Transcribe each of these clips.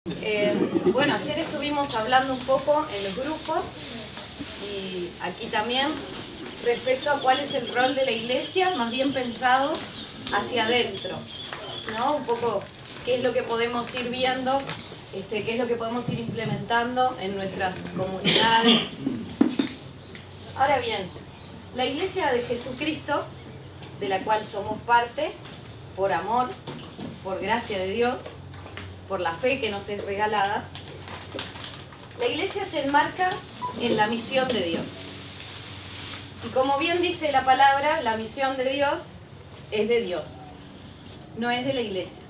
Bueno, ayer estuvimos hablando un poco en los grupos y aquí también respecto a cuál es el rol de la iglesia, más bien pensado hacia adentro, ¿no? Un poco qué es lo que podemos ir viendo, qué es lo que podemos ir implementando en nuestras comunidades. Ahora bien, la iglesia de Jesucristo, de la cual somos parte, por amor, por gracia de Dios, por la fe que nos es regalada, la iglesia se enmarca en la misión de Dios. Y como bien dice la palabra, la misión de Dios es de Dios, no es de la iglesia.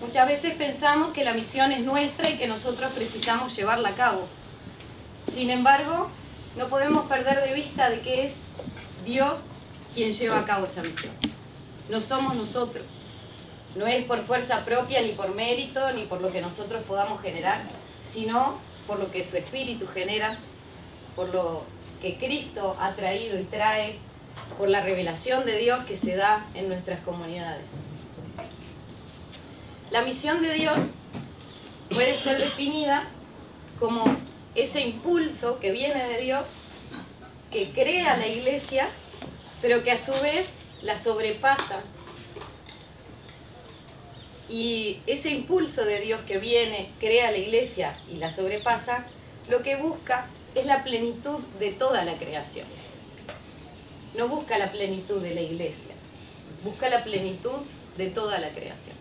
Muchas veces pensamos que la misión es nuestra y que nosotros precisamos llevarla a cabo. Sin embargo, no podemos perder de vista de que es Dios quien lleva a cabo esa misión. No somos nosotros. No es por fuerza propia, ni por mérito, ni por lo que nosotros podamos generar, sino por lo que su Espíritu genera, por lo que Cristo ha traído y trae, por la revelación de Dios que se da en nuestras comunidades. La misión de Dios puede ser definida como ese impulso que viene de Dios, que crea la iglesia, pero que a su vez la sobrepasa. Y ese impulso de Dios que viene, crea la iglesia y la sobrepasa, lo que busca es la plenitud de toda la creación. No busca la plenitud de la iglesia, busca la plenitud de toda la creación.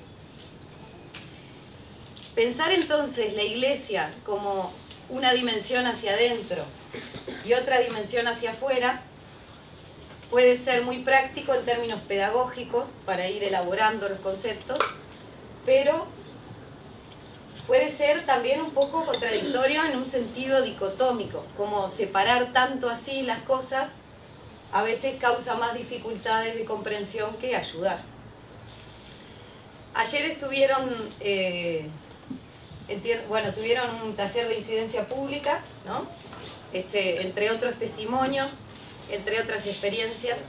Pensar entonces la iglesia como una dimensión hacia adentro y otra dimensión hacia afuera puede ser muy práctico en términos pedagógicos para ir elaborando los conceptos, pero puede ser también un poco contradictorio en un sentido dicotómico, como separar tanto así las cosas a veces causa más dificultades de comprensión que ayudar. Ayer estuvieron, tuvieron un taller de incidencia pública, ¿no? Entre otros testimonios, entre otras experiencias.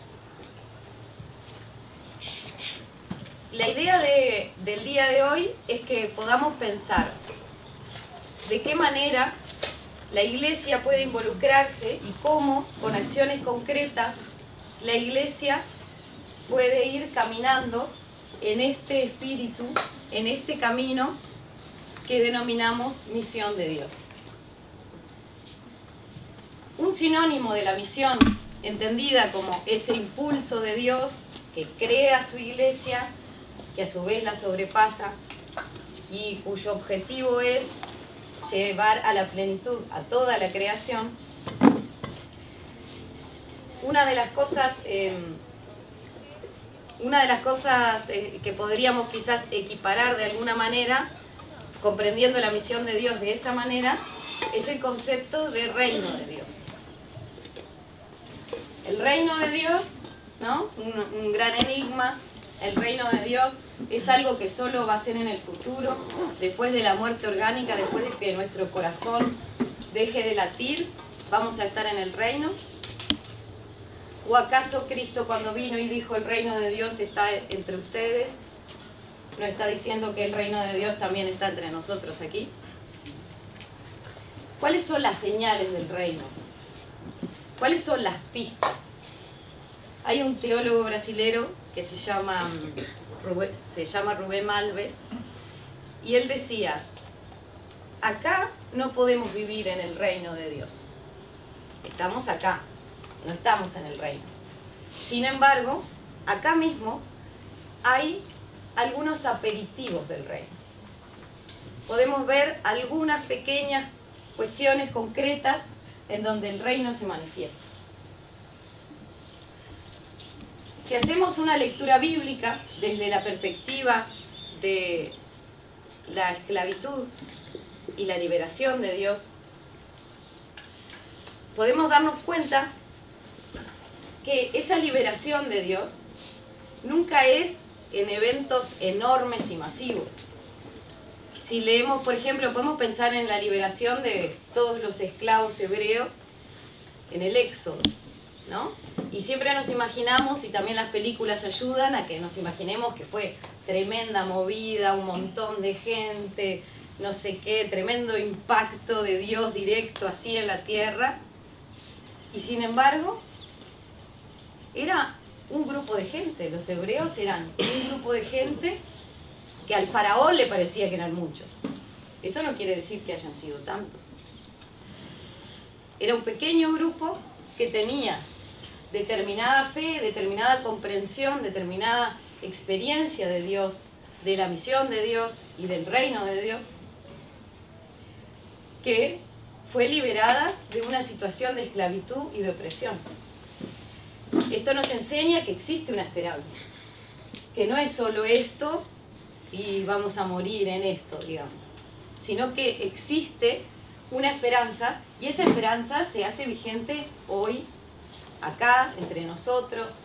La idea del día de hoy es que podamos pensar de qué manera la iglesia puede involucrarse y cómo, con acciones concretas, la iglesia puede ir caminando en este espíritu, en este camino que denominamos misión de Dios. Un sinónimo de la misión, entendida como ese impulso de Dios que crea su iglesia, que a su vez la sobrepasa y cuyo objetivo es llevar a la plenitud a toda la creación. Una de las cosas que podríamos quizás equiparar de alguna manera, comprendiendo la misión de Dios de esa manera, es el concepto de reino de Dios. El reino de Dios, ¿no? Un gran enigma. El reino de Dios es algo que solo va a ser en el futuro, después de la muerte orgánica, después de que nuestro corazón deje de latir, vamos a estar en el reino. ¿O acaso Cristo, cuando vino y dijo el reino de Dios está entre ustedes, no está diciendo que el reino de Dios también está entre nosotros aquí? ¿Cuáles son las señales del reino? ¿Cuáles son las pistas? Hay un teólogo brasilero que se llama Rubén Alves, y él decía: acá no podemos vivir en el reino de Dios. Estamos acá, no estamos en el reino. Sin embargo, acá mismo hay algunos aperitivos del reino. Podemos ver algunas pequeñas cuestiones concretas en donde el reino se manifiesta. Si hacemos una lectura bíblica desde la perspectiva de la esclavitud y la liberación de Dios, podemos darnos cuenta que esa liberación de Dios nunca es en eventos enormes y masivos. Si leemos, por ejemplo, podemos pensar en la liberación de todos los esclavos hebreos en el Éxodo, ¿no? Y siempre nos imaginamos, y también las películas ayudan a que nos imaginemos que fue tremenda movida, un montón de gente, no sé qué, tremendo impacto de Dios directo así en la tierra. Y sin embargo, era un grupo de gente, los hebreos eran un grupo de gente que al faraón le parecía que eran muchos. Eso no quiere decir que hayan sido tantos. Era un pequeño grupo que tenía determinada fe, determinada comprensión, determinada experiencia de Dios, de la misión de Dios y del reino de Dios, que fue liberada de una situación de esclavitud y de opresión. Esto nos enseña que existe una esperanza, que no es solo esto y vamos a morir en esto, digamos, sino que existe una esperanza, y esa esperanza se hace vigente hoy, acá, entre nosotros.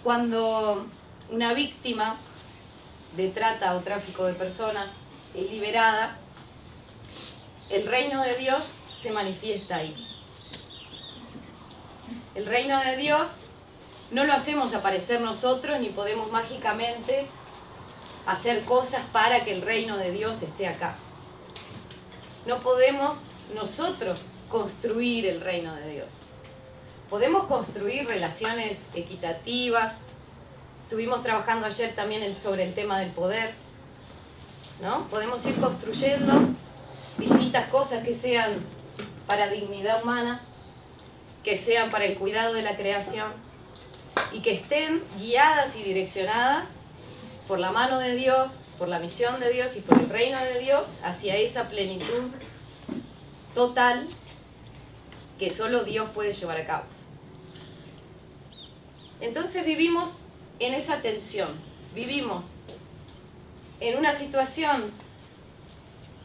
Cuando una víctima de trata o tráfico de personas es liberada, el reino de Dios se manifiesta ahí. El reino de Dios no lo hacemos aparecer nosotros, ni podemos mágicamente hacer cosas para que el reino de Dios esté acá. No podemos nosotros construir el reino de Dios. Podemos construir relaciones equitativas. Estuvimos trabajando ayer también sobre el tema del poder, ¿no? Podemos ir construyendo distintas cosas que sean para dignidad humana, que sean para el cuidado de la creación y que estén guiadas y direccionadas por la mano de Dios, por la misión de Dios y por el reino de Dios hacia esa plenitud total que solo Dios puede llevar a cabo. Entonces vivimos en esa tensión, vivimos en una situación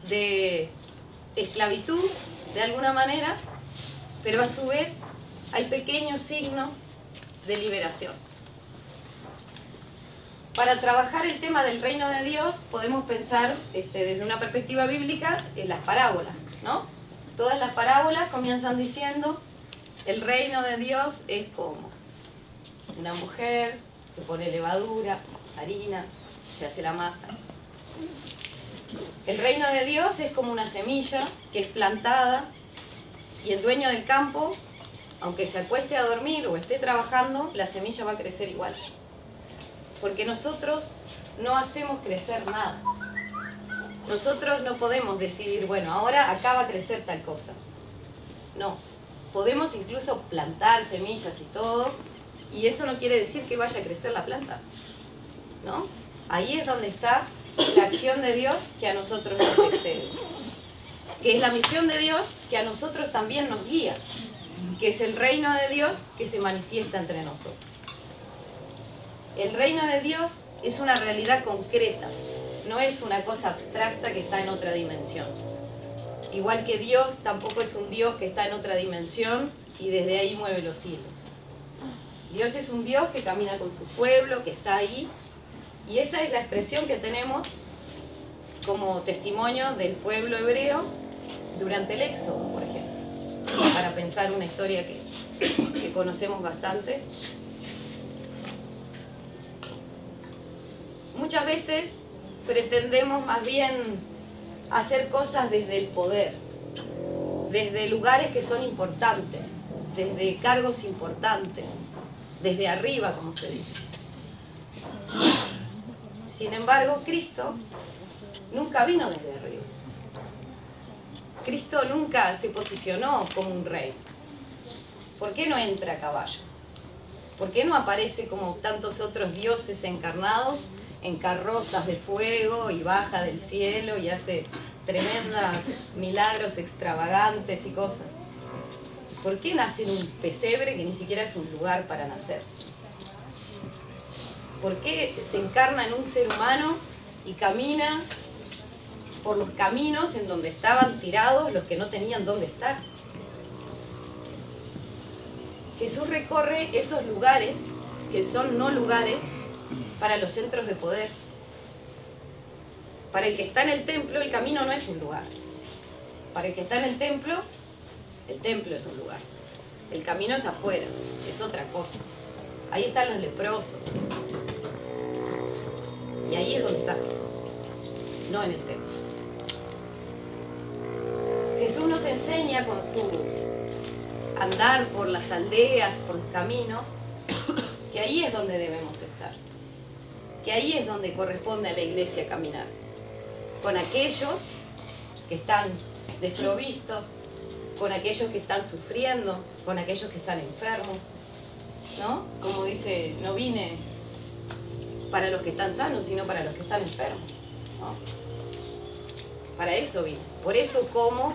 de esclavitud de alguna manera, pero a su vez hay pequeños signos de liberación. Para trabajar el tema del reino de Dios podemos pensar desde una perspectiva bíblica en las parábolas, ¿no? Todas las parábolas comienzan diciendo: el reino de Dios es como una mujer que pone levadura, harina, se hace la masa. El reino de Dios es como una semilla que es plantada y el dueño del campo, aunque se acueste a dormir o esté trabajando, la semilla va a crecer igual. Porque nosotros no hacemos crecer nada. Nosotros no podemos decidir, bueno, ahora acá va a crecer tal cosa. No. Podemos incluso plantar semillas y todo, y eso no quiere decir que vaya a crecer la planta, ¿no? Ahí es donde está la acción de Dios que a nosotros nos excede. Que es la misión de Dios que a nosotros también nos guía. Que es el reino de Dios que se manifiesta entre nosotros. El reino de Dios es una realidad concreta, no es una cosa abstracta que está en otra dimensión. Igual que Dios tampoco es un Dios que está en otra dimensión y desde ahí mueve los hilos. Dios es un Dios que camina con su pueblo, que está ahí, y esa es la expresión que tenemos como testimonio del pueblo hebreo durante el Éxodo, por ejemplo, para pensar una historia que conocemos bastante. Muchas veces pretendemos más bien hacer cosas desde el poder, desde lugares que son importantes, desde cargos importantes, desde arriba, como se dice. Sin embargo, Cristo nunca vino desde arriba. Cristo nunca se posicionó como un rey. ¿Por qué no entra a caballo? ¿Por qué no aparece como tantos otros dioses encarnados en carrozas de fuego y baja del cielo y hace tremendos milagros extravagantes y cosas? ¿Por qué nace en un pesebre que ni siquiera es un lugar para nacer? ¿Por qué se encarna en un ser humano y camina por los caminos en donde estaban tirados los que no tenían dónde estar? Jesús recorre esos lugares que son no lugares para los centros de poder. Para el que está en el templo, el camino no es un lugar. Para el que está en el templo es un lugar. El camino es afuera, es otra cosa. Ahí están los leprosos. Y ahí es donde está Jesús. no en el templo. Jesús nos enseña con su andar por las aldeas, por los caminos, que ahí es donde debemos estar, que ahí es donde corresponde a la iglesia caminar, con aquellos que están desprovistos, con aquellos que están sufriendo, con aquellos que están enfermos, ¿no? Como dice, no vine para los que están sanos, sino para los que están enfermos, ¿no? Para eso vine. Por eso como,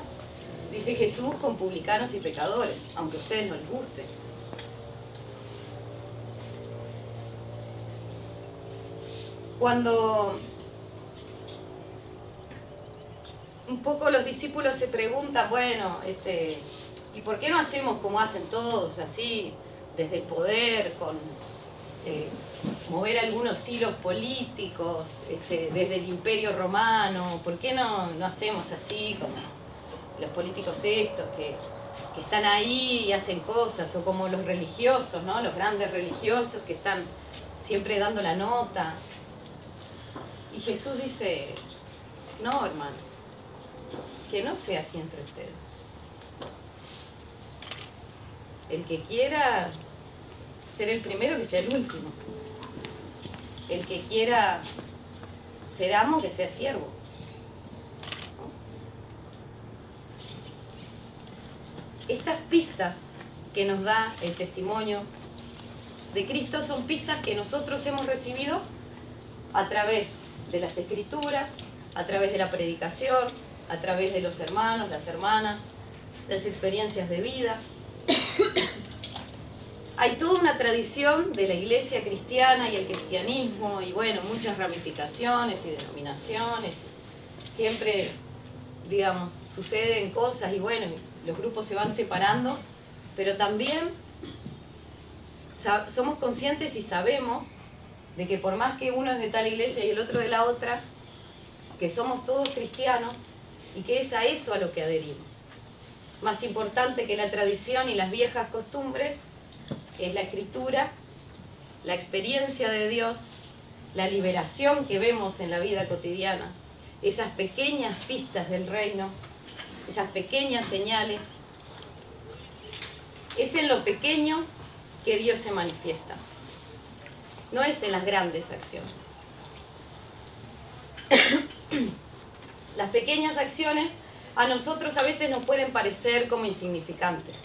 dice Jesús, con publicanos y pecadores, aunque a ustedes no les guste. Cuando un poco los discípulos se preguntan, bueno, ¿y por qué no hacemos como hacen todos, así, desde el poder, con mover algunos hilos políticos, desde el Imperio Romano? ¿Por qué no hacemos así como los políticos estos que están ahí y hacen cosas? O como los religiosos, ¿no? Los grandes religiosos que están siempre dando la nota. Y Jesús dice, no, hermano, que no sea así entre ustedes. El que quiera ser el primero, que sea el último. El que quiera ser amo, que sea siervo. Estas pistas que nos da el testimonio de Cristo son pistas que nosotros hemos recibido a través de las Escrituras, a través de la predicación, a través de los hermanos, las hermanas, de las experiencias de vida. Hay toda una tradición de la iglesia cristiana y el cristianismo, y bueno, muchas ramificaciones y denominaciones. Siempre, digamos, suceden cosas y bueno, los grupos se van separando, pero también somos conscientes y sabemos de que por más que uno es de tal iglesia y el otro de la otra, que somos todos cristianos y que es a eso a lo que adherimos. Más importante que la tradición y las viejas costumbres es la Escritura, la experiencia de Dios, la liberación que vemos en la vida cotidiana, esas pequeñas pistas del reino, esas pequeñas señales. Es en lo pequeño que Dios se manifiesta, no es en las grandes acciones. Las pequeñas acciones a nosotros a veces nos pueden parecer como insignificantes,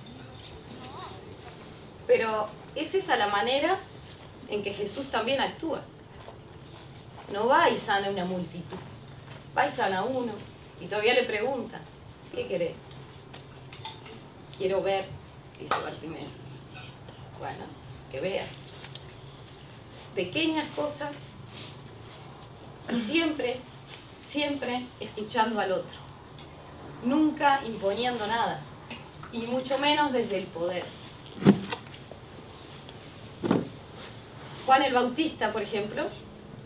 pero es esa la manera en que Jesús también actúa. No va y sana una multitud, va y sana a uno y todavía le pregunta, ¿qué querés? Quiero ver, dice Bartimeo. Bueno, que veas. Pequeñas cosas y siempre escuchando al otro. Nunca imponiendo nada y mucho menos desde el poder. Juan el Bautista, por ejemplo,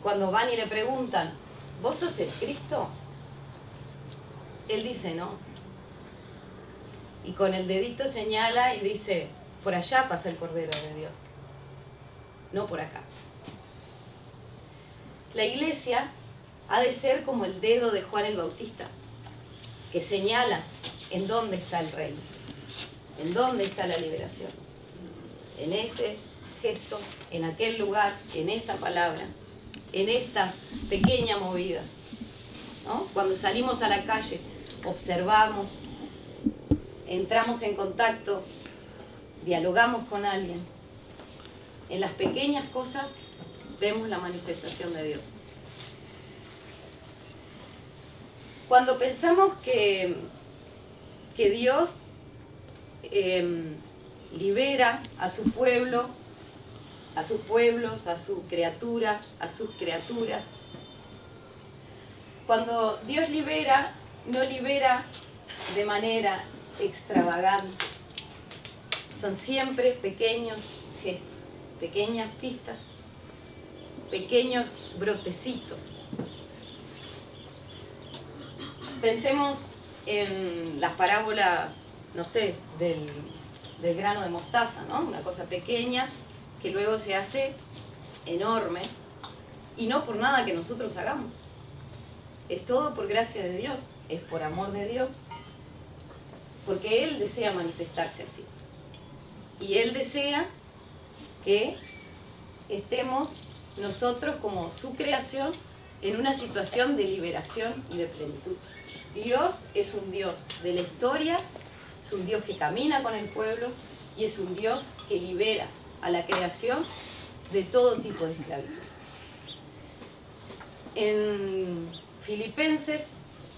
cuando van y le preguntan, ¿vos sos el Cristo? Él dice no. Y con el dedito señala y dice, por allá pasa el Cordero de Dios, no por acá. La iglesia ha de ser como el dedo de Juan el Bautista, que señala en dónde está el reino, en dónde está la liberación. En ese gesto, en aquel lugar, en esa palabra, en esta pequeña movida, ¿no? Cuando salimos a la calle, observamos, entramos en contacto, dialogamos con alguien. En las pequeñas cosas vemos la manifestación de Dios. Cuando pensamos que Dios libera a su pueblo, a sus pueblos, a su criatura, a sus criaturas, cuando Dios libera, no libera de manera extravagante. Son siempre pequeños gestos, pequeñas pistas, pequeños brotecitos. Pensemos en la parábola, no sé, del grano de mostaza, ¿no? Una cosa pequeña que luego se hace enorme y no por nada que nosotros hagamos. es todo por gracia de Dios, es por amor de Dios, porque Él desea manifestarse así. Y Él desea que estemos nosotros como su creación en una situación de liberación y de plenitud. Dios es un Dios de la historia, es un Dios que camina con el pueblo y es un Dios que libera a la creación de todo tipo de esclavitud. En Filipenses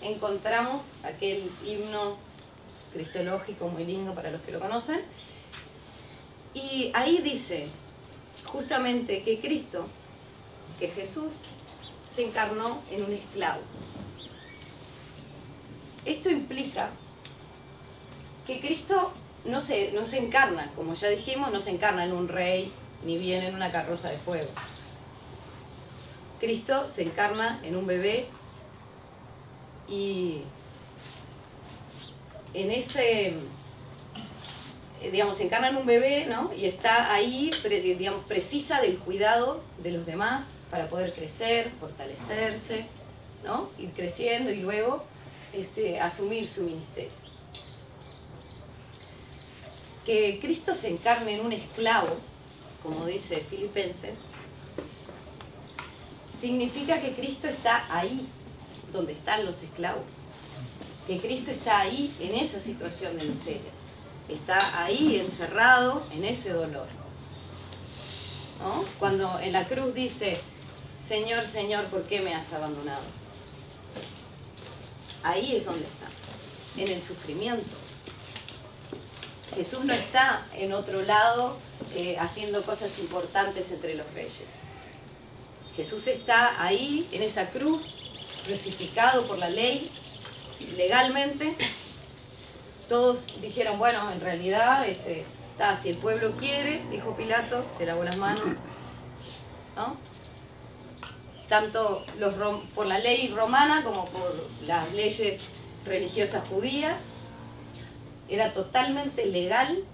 encontramos aquel himno cristológico muy lindo para los que lo conocen, y ahí dice justamente que Cristo, que Jesús, se encarnó en un esclavo. Esto implica que Cristo no se encarna, como ya dijimos, no se encarna en un rey, ni bien en una carroza de fuego. Cristo se encarna en un bebé y en ese, digamos, se encarna en un bebé, ¿no? Y está ahí, digamos, precisa del cuidado de los demás para poder crecer, fortalecerse, ¿no? Ir creciendo y luego asumir su ministerio. Que Cristo se encarne en un esclavo, como dice Filipenses, significa que Cristo está ahí donde están los esclavos, que Cristo está ahí en esa situación de miseria, está ahí encerrado en ese dolor, ¿no? Cuando en la cruz dice, Señor, Señor, ¿por qué me has abandonado? Ahí es donde está, en el sufrimiento. Jesús no está en otro lado haciendo cosas importantes entre los reyes. Jesús está ahí, en esa cruz, crucificado por la ley, legalmente. Todos dijeron, bueno, en realidad, si el pueblo quiere, dijo Pilato, se lavó las manos, ¿no? Tanto por la ley romana como por las leyes religiosas judías, era totalmente legal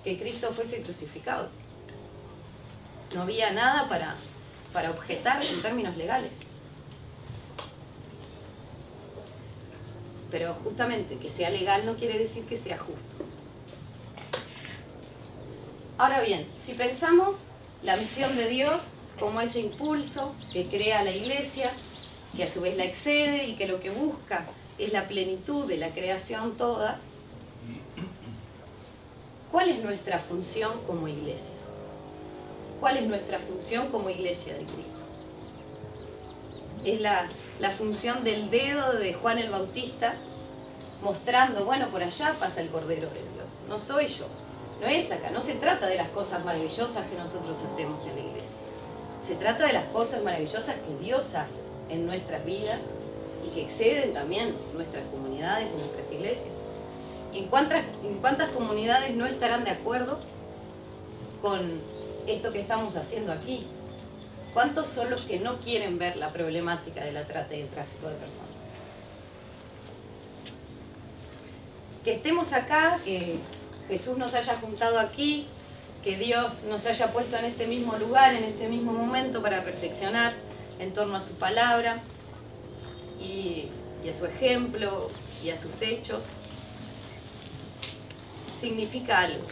que Cristo fuese crucificado. No había nada para objetar en términos legales. Pero justamente que sea legal no quiere decir que sea justo. Ahora bien, si pensamos la misión de Dios como ese impulso que crea la iglesia, que a su vez la excede y que lo que busca es la plenitud de la creación toda, ¿cuál es nuestra función como iglesias? ¿Cuál es nuestra función como iglesia de Cristo? Es la función del dedo de Juan el Bautista mostrando, bueno, por allá pasa el Cordero de Dios, no soy yo, no es acá, no se trata de las cosas maravillosas que nosotros hacemos en la iglesia, se trata de las cosas maravillosas que Dios hace en nuestras vidas y que exceden también nuestras comunidades y nuestras iglesias. ¿En cuántas comunidades no estarán de acuerdo con esto que estamos haciendo aquí? ¿Cuántos son los que no quieren ver la problemática de la trata y el tráfico de personas? Que estemos acá, que Jesús nos haya juntado aquí, que Dios nos haya puesto en este mismo lugar, en este mismo momento para reflexionar en torno a su palabra y a su ejemplo y a sus hechos, significa algo.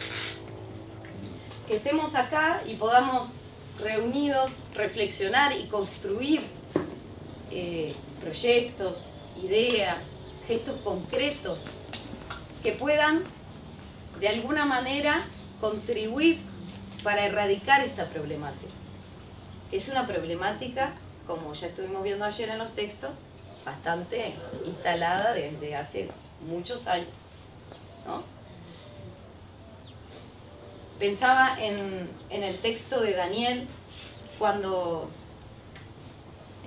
Que estemos acá y podamos reunidos reflexionar y construir proyectos, ideas, gestos concretos que puedan de alguna manera contribuir para erradicar esta problemática. Es una problemática, como ya estuvimos viendo ayer en los textos, bastante instalada desde hace muchos años, ¿no? Pensaba en el texto de Daniel, cuando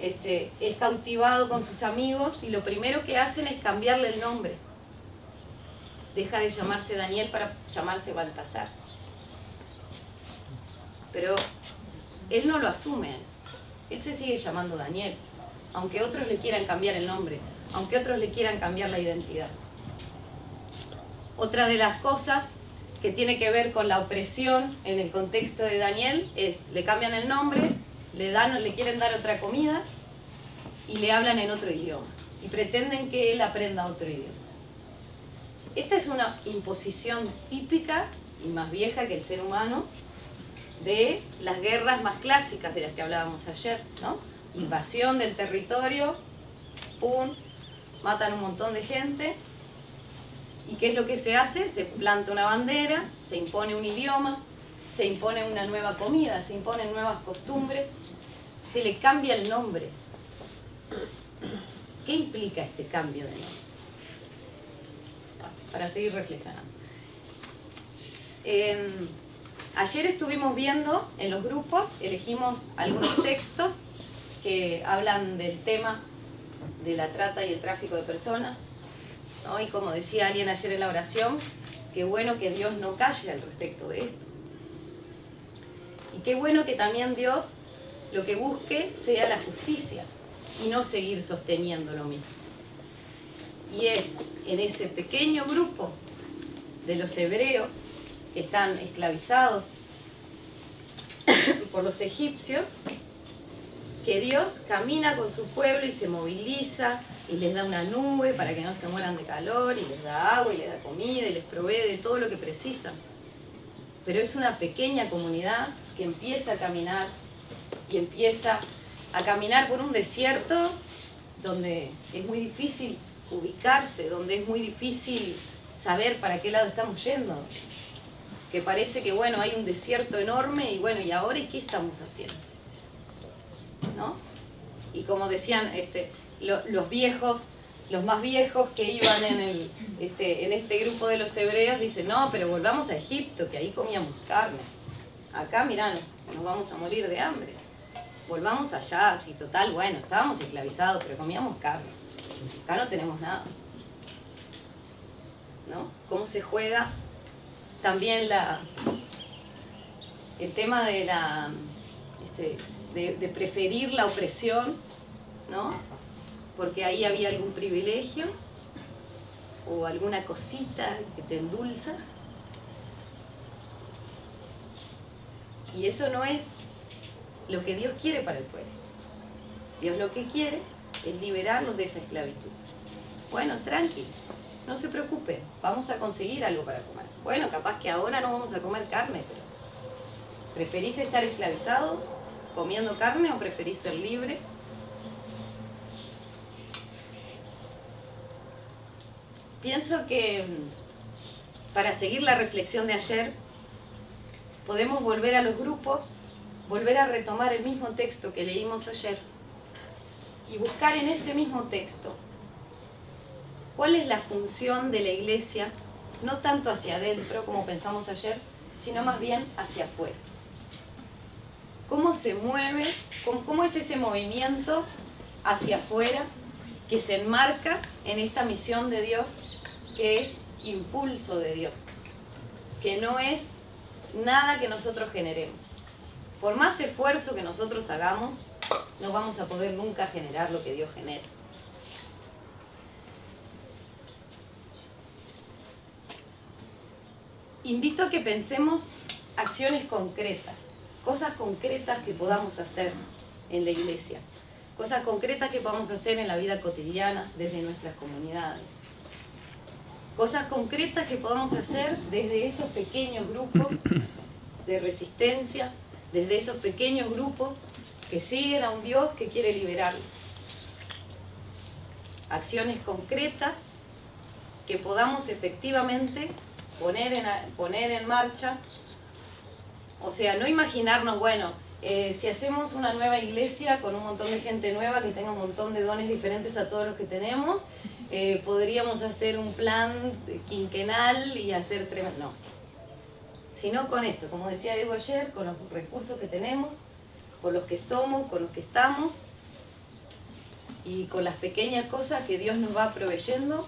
es cautivado con sus amigos y lo primero que hacen es cambiarle el nombre. Deja de llamarse Daniel para llamarse Baltasar. Pero él no lo asume eso. Él se sigue llamando Daniel, aunque otros le quieran cambiar el nombre, aunque otros le quieran cambiar la identidad. Otra de las cosas que tiene que ver con la opresión en el contexto de Daniel es, le cambian el nombre, le quieren dar otra comida y le hablan en otro idioma y pretenden que él aprenda otro idioma. Esta es una imposición típica y más vieja que el ser humano de las guerras más clásicas de las que hablábamos ayer, ¿no? Invasión del territorio, ¡pum!, matan un montón de gente. ¿Y qué es lo que se hace? Se planta una bandera, se impone un idioma, se impone una nueva comida, se imponen nuevas costumbres, se le cambia el nombre. ¿Qué implica este cambio de nombre? Para seguir reflexionando. Ayer estuvimos viendo en los grupos, elegimos algunos textos que hablan del tema de la trata y el tráfico de personas, ¿no? Y como decía alguien ayer en la oración, qué bueno que Dios no calle al respecto de esto. Y qué bueno que también Dios lo que busque sea la justicia y no seguir sosteniendo lo mismo. Y es en ese pequeño grupo de los hebreos que están esclavizados por los egipcios que Dios camina con su pueblo y se moviliza y les da una nube para que no se mueran de calor y les da agua y les da comida y les provee de todo lo que precisan. Pero es una pequeña comunidad que empieza a caminar y empieza a caminar por un desierto donde es muy difícil ubicarse, donde es muy difícil saber para qué lado estamos yendo. Que parece que, bueno, hay un desierto enorme y bueno, ¿y ahora qué estamos haciendo? ¿No? Y como decían los viejos, los más viejos que iban en este grupo de los hebreos, dicen, no, pero volvamos a Egipto, que ahí comíamos carne. Acá, mirá, nos vamos a morir de hambre. Volvamos allá, así total, bueno, estábamos esclavizados, pero comíamos carne. Acá no tenemos nada. ¿No? ¿Cómo se juega también el tema de de preferir la opresión, ¿no? Porque ahí había algún privilegio o alguna cosita que te endulza. Y eso no es lo que Dios quiere para el pueblo. Dios lo que quiere es liberarnos de esa esclavitud. Bueno, tranqui, no se preocupe, vamos a conseguir algo para comer. Bueno, capaz que ahora no vamos a comer carne, pero ¿preferís estar esclavizado comiendo carne o preferís ser libre? Pienso que para seguir la reflexión de ayer, podemos volver a los grupos, volver a retomar el mismo texto que leímos ayer y buscar en ese mismo texto cuál es la función de la iglesia, no tanto hacia adentro como pensamos ayer, sino más bien hacia afuera. ¿Cómo se mueve? ¿Cómo es ese movimiento hacia afuera que se enmarca en esta misión de Dios, que es impulso de Dios, que no es nada que nosotros generemos? Por más esfuerzo que nosotros hagamos, no vamos a poder nunca generar lo que Dios genera. Invito a que pensemos acciones concretas, cosas concretas que podamos hacer en la iglesia, cosas concretas que podamos hacer en la vida cotidiana desde nuestras comunidades, cosas concretas que podamos hacer desde esos pequeños grupos de resistencia, desde esos pequeños grupos que siguen a un Dios que quiere liberarlos. Acciones concretas que podamos efectivamente poner en marcha. O sea, no imaginarnos, bueno, si hacemos una nueva iglesia con un montón de gente nueva que tenga un montón de dones diferentes a todos los que tenemos, podríamos hacer un plan quinquenal y hacer tremendo. No. Sino con esto, como decía Diego ayer, con los recursos que tenemos, con los que somos, con los que estamos y con las pequeñas cosas que Dios nos va proveyendo.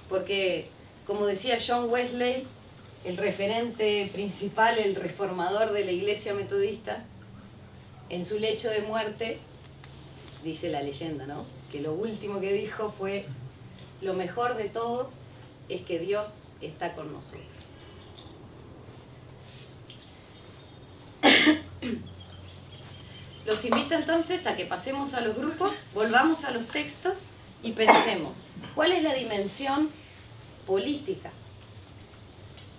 Porque, como decía John Wesley, el referente principal, el reformador de la iglesia metodista, en su lecho de muerte, dice la leyenda, ¿no?, que lo último que dijo fue: lo mejor de todo es que Dios está con nosotros. los invito entonces a que pasemos a los grupos, volvamos a los textos y pensemos, ¿cuál es la dimensión política?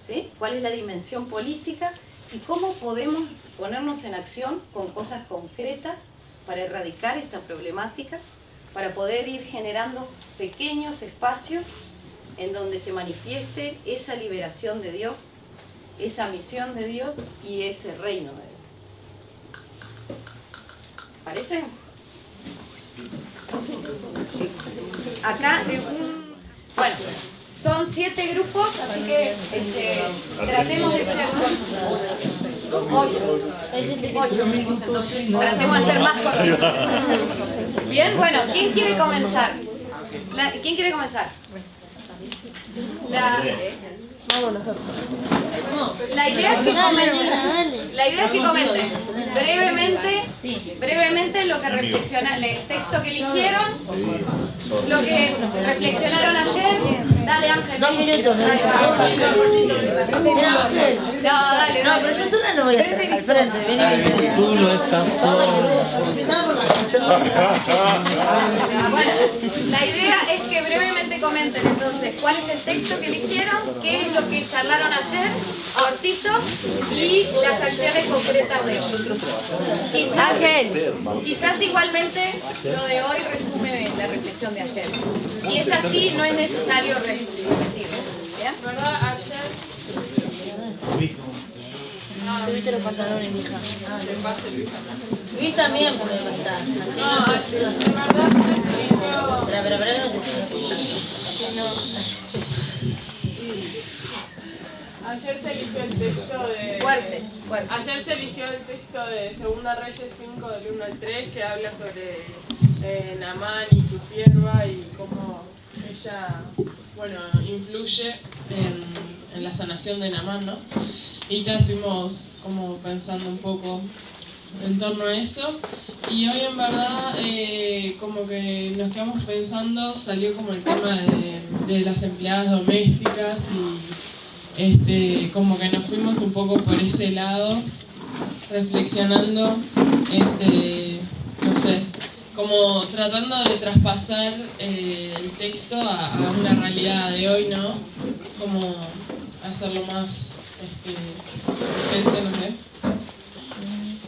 ¿Sí? ¿Cuál es la dimensión política? Y cómo podemos ponernos en acción con cosas concretas para erradicar esta problemática, para poder ir generando pequeños espacios en donde se manifieste esa liberación de Dios, esa misión de Dios y ese reino de Dios. ¿Parece? Acá, bueno, son 7 grupos, así que tratemos de ser 8 grupos entonces, tratemos de ser más cortos. Bien, bueno, ¿quién quiere comenzar? ¿Quién quiere comenzar? La idea es que comenten brevemente lo que reflexionaron, el texto que eligieron, lo que reflexionaron ayer. Dale, Ángel. 2 minutos, ¿no? No, dale. No, pero yo sola no voy a estar al frente. Vení. Tú no estás sola. Bueno, la idea es que brevemente comenten entonces cuál es el texto que eligieron, qué es lo que charlaron ayer, cortito, y las acciones concretas de hoy. Quizás igualmente lo de hoy resume la reflexión de ayer. Si es así, no es necesario repetirlo. ¿Bien? ¿Verdad? Ayer. Subiste los pantalones, mija. Le pase Luis. Luis también puede pasar. No, ayer, en verdad, Pero que no te ayer se eligió el texto de... Fuerte. Ayer se eligió el texto de 2 Reyes 5, del 1 al 3, que habla sobre Naamán y su sierva y cómo ella, bueno, influye en la sanación de Naamán, ¿no? Y ya estuvimos como pensando un poco en torno a eso. Y hoy en verdad como que nos quedamos pensando, salió como el tema de las empleadas domésticas y como que nos fuimos un poco por ese lado, reflexionando, no sé, como tratando de traspasar el texto a una realidad de hoy, ¿no? Como hacerlo más vigente, no sé.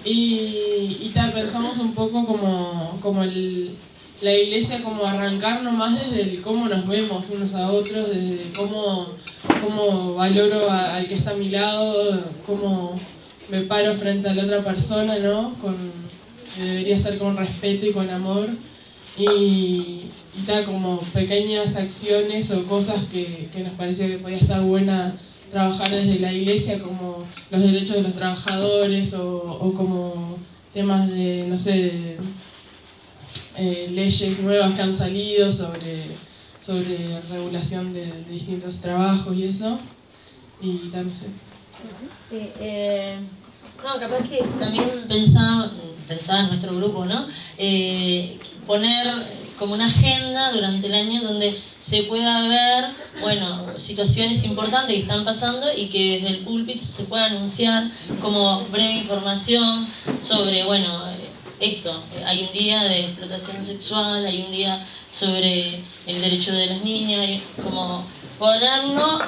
Y tal, pensamos un poco como la iglesia, como arrancarnos más desde el cómo nos vemos unos a otros, desde cómo valoro al que está a mi lado, cómo me paro frente a la otra persona, ¿no? Que debería ser con respeto y con amor. Y tal, como pequeñas acciones o cosas que nos parecía que podía estar buena trabajar desde la iglesia, como los derechos de los trabajadores o como temas de, no sé, leyes nuevas que han salido sobre regulación de distintos trabajos y eso. Y tal, no sé. Sí, no, capaz que también pensaba en nuestro grupo, ¿no? Poner como una agenda durante el año donde se pueda ver, bueno, situaciones importantes que están pasando y que desde el púlpito se pueda anunciar como breve información sobre, bueno, esto, hay un día de explotación sexual, hay un día sobre el derecho de las niñas, como ponerlo,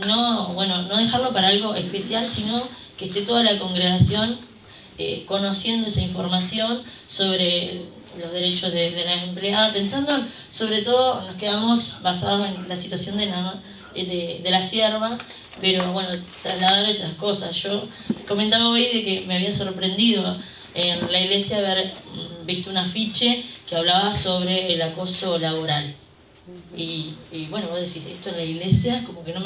no dejarlo para algo especial, sino que esté toda la congregación conociendo esa información sobre los derechos de las empleadas, pensando sobre todo, nos quedamos basados en la situación de la sierva, pero bueno, trasladar esas cosas. Yo comentaba hoy de que me había sorprendido en la iglesia haber visto un afiche que hablaba sobre el acoso laboral. Y bueno, vos decís, esto en la iglesia como que no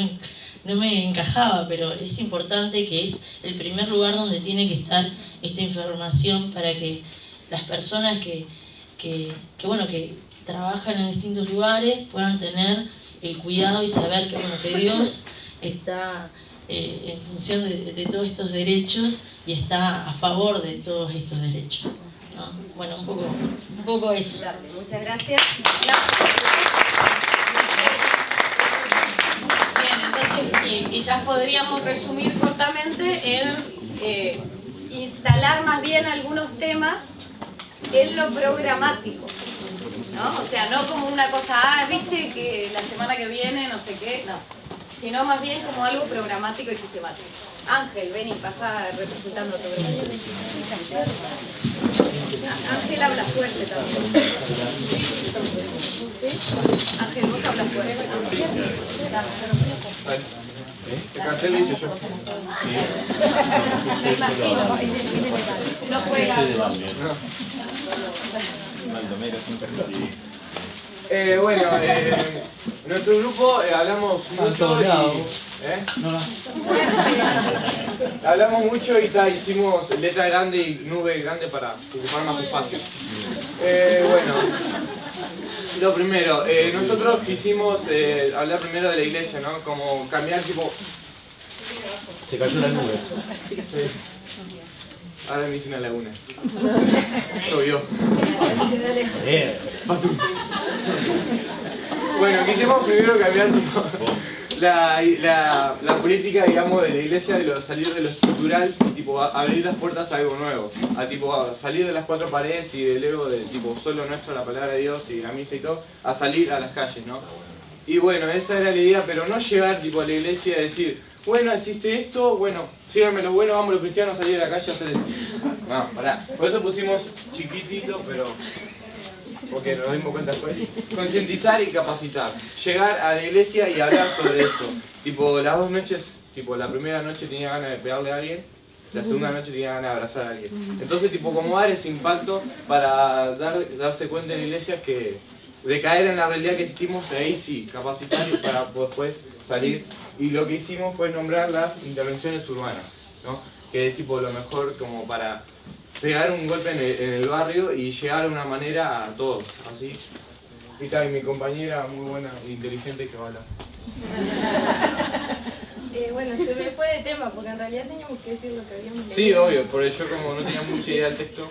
me encajaba, pero es importante, que es el primer lugar donde tiene que estar esta información para que las personas que trabajan en distintos lugares puedan tener el cuidado y saber que Dios está en función de todos estos derechos y está a favor de todos estos derechos, ¿no? Bueno, un poco eso. Muchas gracias. Bien, entonces quizás podríamos resumir cortamente en instalar más bien algunos temas en lo programático, ¿no? O sea, no como una cosa, viste que la semana que viene no sé qué, no, sino más bien como algo programático y sistemático. Ángel, ven y pasa representando tu grupo. Ángel habla fuerte también. ¿Sí? Ángel, vos hablas fuerte. El cartel dice yo. Me imagino. No juegas. Bueno, nuestro grupo hablamos mucho y, hablamos mucho y hicimos letra grande y nube grande para ocupar más espacio. Bueno, lo primero, nosotros quisimos hablar primero de la iglesia, ¿no? Como cambiar tipo... Se cayó la nube. Sí. Ahora me hice una laguna. Llovió. Bueno, quisimos primero cambiar tipo, la política, digamos, de la iglesia, de salir de lo estructural y tipo abrir las puertas a algo nuevo, a salir de las cuatro paredes y del ego de tipo solo nuestro, la palabra de Dios y la misa y todo, a salir a las calles, ¿no? Y bueno, esa era la idea, pero no llegar tipo a la iglesia y decir, bueno, existe esto, bueno, síganme los buenos, vamos los cristianos a salir a la calle a hacer esto. No, pará, por eso pusimos chiquitito, pero... porque nos dimos cuenta después, concientizar y capacitar, llegar a la iglesia y hablar sobre esto. Tipo, las 2 noches, tipo, la primera noche tenía ganas de pegarle a alguien, la segunda noche tenía ganas de abrazar a alguien. Entonces, tipo, como dar ese impacto para darse cuenta en la iglesia que de caer en la realidad que existimos, ahí sí, capacitar y para después salir. Y lo que hicimos fue nombrar las intervenciones urbanas, ¿no? Que es tipo lo mejor como para pegar un golpe en el barrio y llegar de una manera a todos, así. Y mi compañera muy buena e inteligente que va a hablar. Bueno, se me fue de tema porque en realidad teníamos que decir lo que habíamos leído. Sí, obvio, por eso como no tenía mucha idea del texto.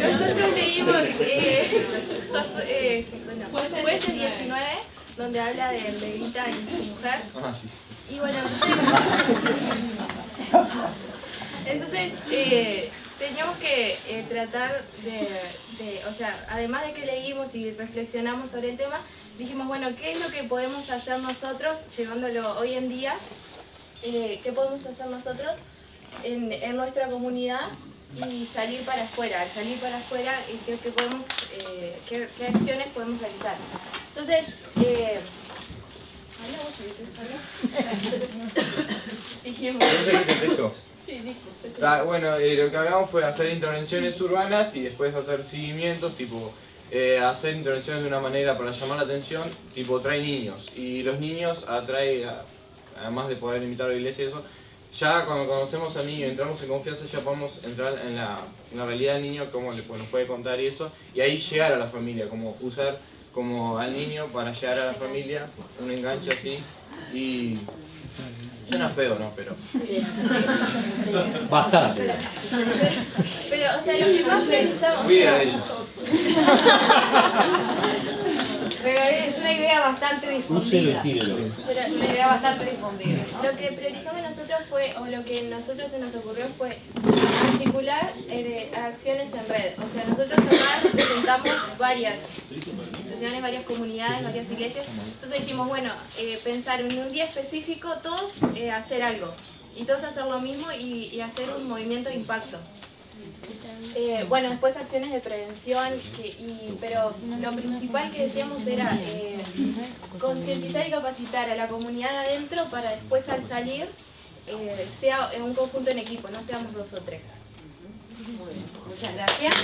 Nosotros leímos Jueces 19, donde habla de Levita y su mujer. Y bueno, entonces teníamos que tratar o sea, además de que leímos y reflexionamos sobre el tema, dijimos, bueno, ¿qué es lo que podemos hacer nosotros, llevándolo hoy en día? ¿Qué podemos hacer nosotros en nuestra comunidad y salir para afuera? Al salir para afuera, ¿qué acciones podemos realizar? Entonces, dijimos... Bueno, lo que hablamos fue hacer intervenciones urbanas y después hacer seguimientos, tipo hacer intervenciones de una manera para llamar la atención, tipo trae niños, y los niños además de poder invitar a la iglesia y eso, ya cuando conocemos al niño, entramos en confianza, ya podemos entrar en la realidad del niño, cómo nos puede contar y eso, y ahí llegar a la familia, como usar como al niño para llegar a la familia, un enganche así, y... suena feo, ¿no? Pero... bastante. Pero, o sea, lo que más pensamos... Cuida de ellos. Pero es una idea bastante Úselo y difundida. tírelo. Una idea bastante difundida. Lo que priorizamos nosotros fue, o lo que a nosotros se nos ocurrió fue articular acciones en red. O sea, nosotros acá representamos varias instituciones, varias comunidades, varias iglesias. Entonces dijimos, bueno, pensar en un día específico, todos hacer algo. Y todos hacer lo mismo y hacer un movimiento de impacto. Bueno, después acciones de prevención, pero lo principal que decíamos era concientizar y capacitar a la comunidad adentro para después al salir sea un conjunto en equipo, no seamos 2 o 3. Muchas gracias.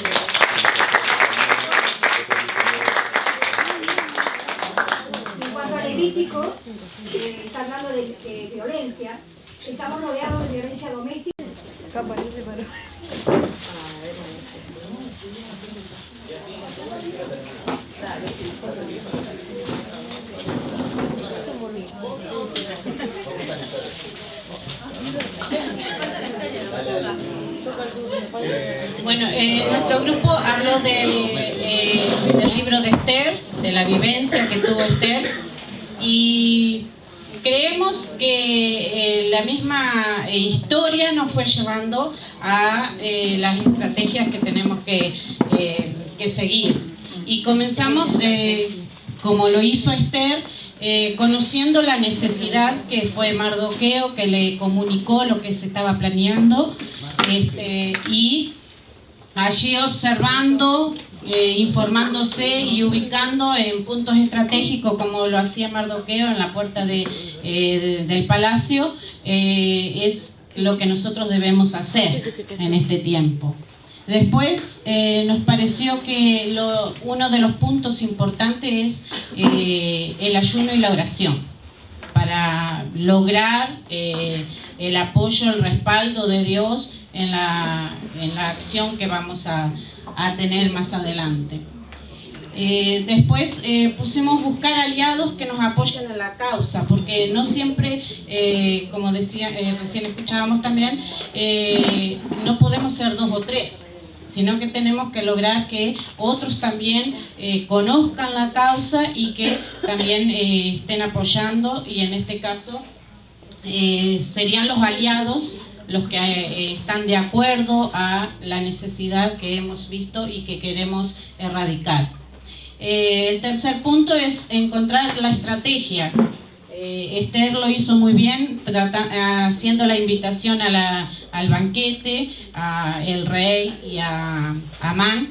En cuanto al Levítico, está hablando de violencia, estamos rodeados de violencia doméstica. Bueno, nuestro grupo habló del libro de Esther, de la vivencia que tuvo Esther, Y creemos que la misma historia nos fue llevando a las estrategias que tenemos que seguir. Y comenzamos, como lo hizo Esther, conociendo la necesidad, que fue Mardoqueo que le comunicó lo que se estaba planeando, y allí observando, informándose y ubicando en puntos estratégicos como lo hacía Mardoqueo en la puerta del palacio, es lo que nosotros debemos hacer en este tiempo. Después nos pareció que uno de los puntos importantes es el ayuno y la oración para lograr el apoyo, el respaldo de Dios en la acción que vamos a tener más adelante. Después pusimos buscar aliados que nos apoyen en la causa, porque no siempre, como decía, recién escuchábamos también, no podemos ser 2 o 3, sino que tenemos que lograr que otros también conozcan la causa y que también estén apoyando, y en este caso serían los aliados los que están de acuerdo a la necesidad que hemos visto y que queremos erradicar. El tercer punto es encontrar la estrategia. Esther lo hizo muy bien, haciendo la invitación al banquete, al rey y a Amán,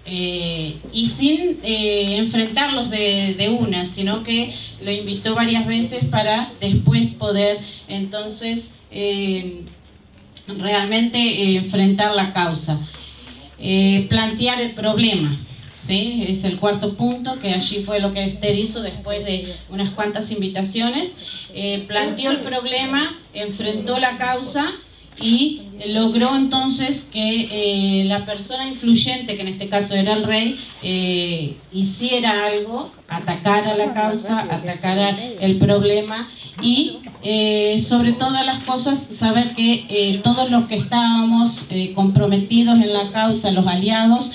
y sin enfrentarlos de una, sino que lo invitó varias veces para después poder entonces realmente enfrentar la causa. Plantear el problema, ¿sí? Es el cuarto punto, que allí fue lo que Esther hizo después de unas cuantas invitaciones. Planteó el problema, enfrentó la causa y logró entonces que la persona influyente, que en este caso era el rey, hiciera algo, atacara la causa, atacara el problema, y sobre todas las cosas saber que todos los que estábamos comprometidos en la causa, los aliados,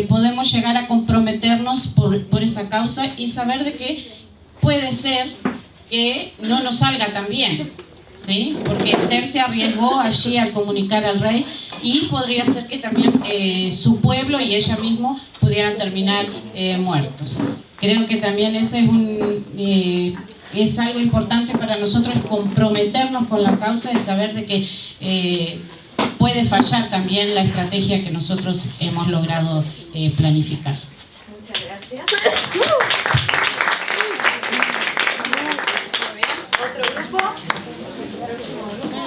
podemos llegar a comprometernos por esa causa, y saber de que puede ser que no nos salga tan bien, ¿sí? Porque Esther se arriesgó allí al comunicar al rey, y podría ser que también su pueblo y ella misma pudieran terminar muertos. Creo que también ese es algo importante para nosotros, comprometernos con la causa, y saber de que puede fallar también la estrategia que nosotros hemos logrado planificar. Muchas gracias. Otro grupo. Próximo grupo.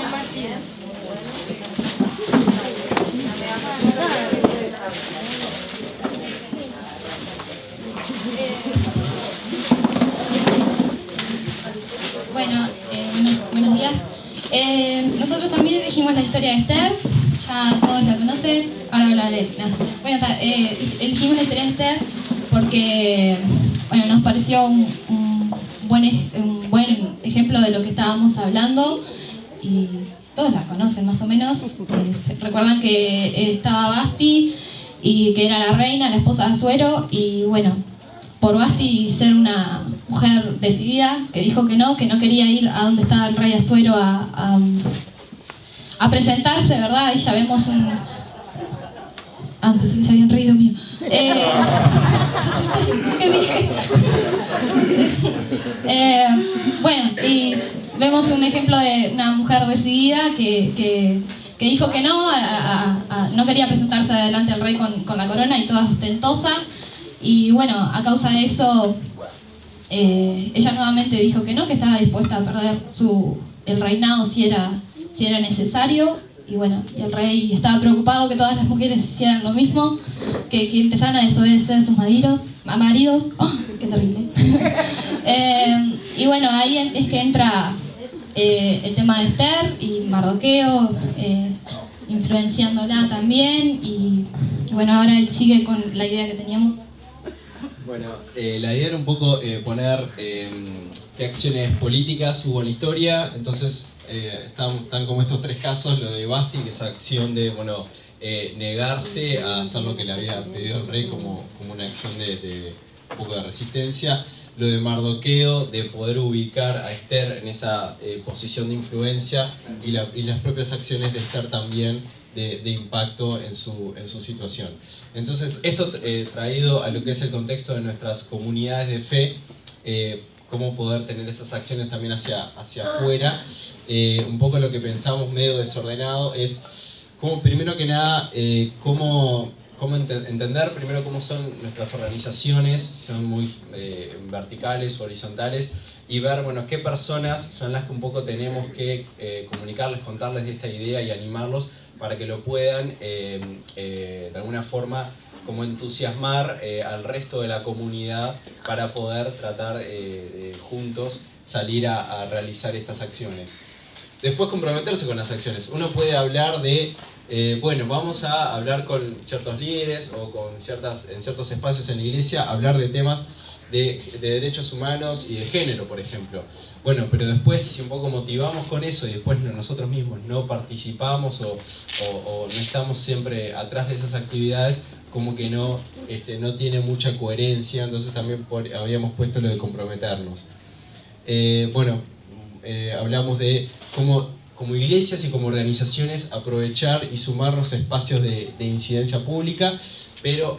Bueno, buenos días. Nosotros también elegimos la historia de Esther, ya todos la conocen, ahora hablaré. No. Bueno, elegimos la historia de Esther porque nos pareció un buen ejemplo de lo que estábamos hablando, y todos la conocen más o menos. Recuerdan que estaba Vasti, y que era la reina, la esposa de Asuero, y bueno, por Vasti ser una mujer decidida, que dijo que no quería ir a donde estaba el rey Asuero a presentarse, ¿verdad? Ahí ya vemos pensé que se habían reído mío. ¿Qué dije? Bueno, y vemos un ejemplo de una mujer decidida que dijo que no quería presentarse delante del rey con la corona y toda ostentosa. Y bueno, a causa de eso, ella nuevamente dijo que estaba dispuesta a perder el reinado si era necesario. Y bueno, y el rey estaba preocupado que todas las mujeres hicieran lo mismo, que empezaran a desobedecer a sus maridos. ¡Oh, qué terrible! Y bueno, ahí es que entra el tema de Esther y Mardoqueo, influenciándola también. Y bueno, ahora él sigue con la idea que teníamos. Bueno, la idea era un poco poner qué acciones políticas hubo en la historia. Entonces están como estos 3 casos: lo de Vasti, que es esa acción de negarse a hacer lo que le había pedido el rey como una acción de un poco de resistencia. lo de Mardoqueo, de poder ubicar a Esther en esa posición de influencia y las propias acciones de Esther también de impacto en su situación. Entonces, esto traído a lo que es el contexto de nuestras comunidades de fe, cómo poder tener esas acciones también hacia afuera. Un poco lo que pensamos medio desordenado es cómo, primero que nada, cómo entender primero cómo son nuestras organizaciones, son muy verticales o horizontales, y ver, bueno, qué personas son las que un poco tenemos que comunicarles, contarles de esta idea y animarlos para que lo puedan de alguna forma como entusiasmar al resto de la comunidad para poder tratar juntos salir a realizar estas acciones. Después comprometerse con las acciones. Uno puede hablar de, bueno, vamos a hablar con ciertos líderes o en ciertos espacios en la iglesia, hablar de temas de derechos humanos y de género, por ejemplo. Bueno, pero después si un poco motivamos con eso y después nosotros mismos no participamos o no estamos siempre atrás de esas actividades, como que no tiene mucha coherencia. Entonces también habíamos puesto lo de comprometernos. Hablamos de cómo como iglesias y como organizaciones aprovechar y sumarnos a espacios de incidencia pública, pero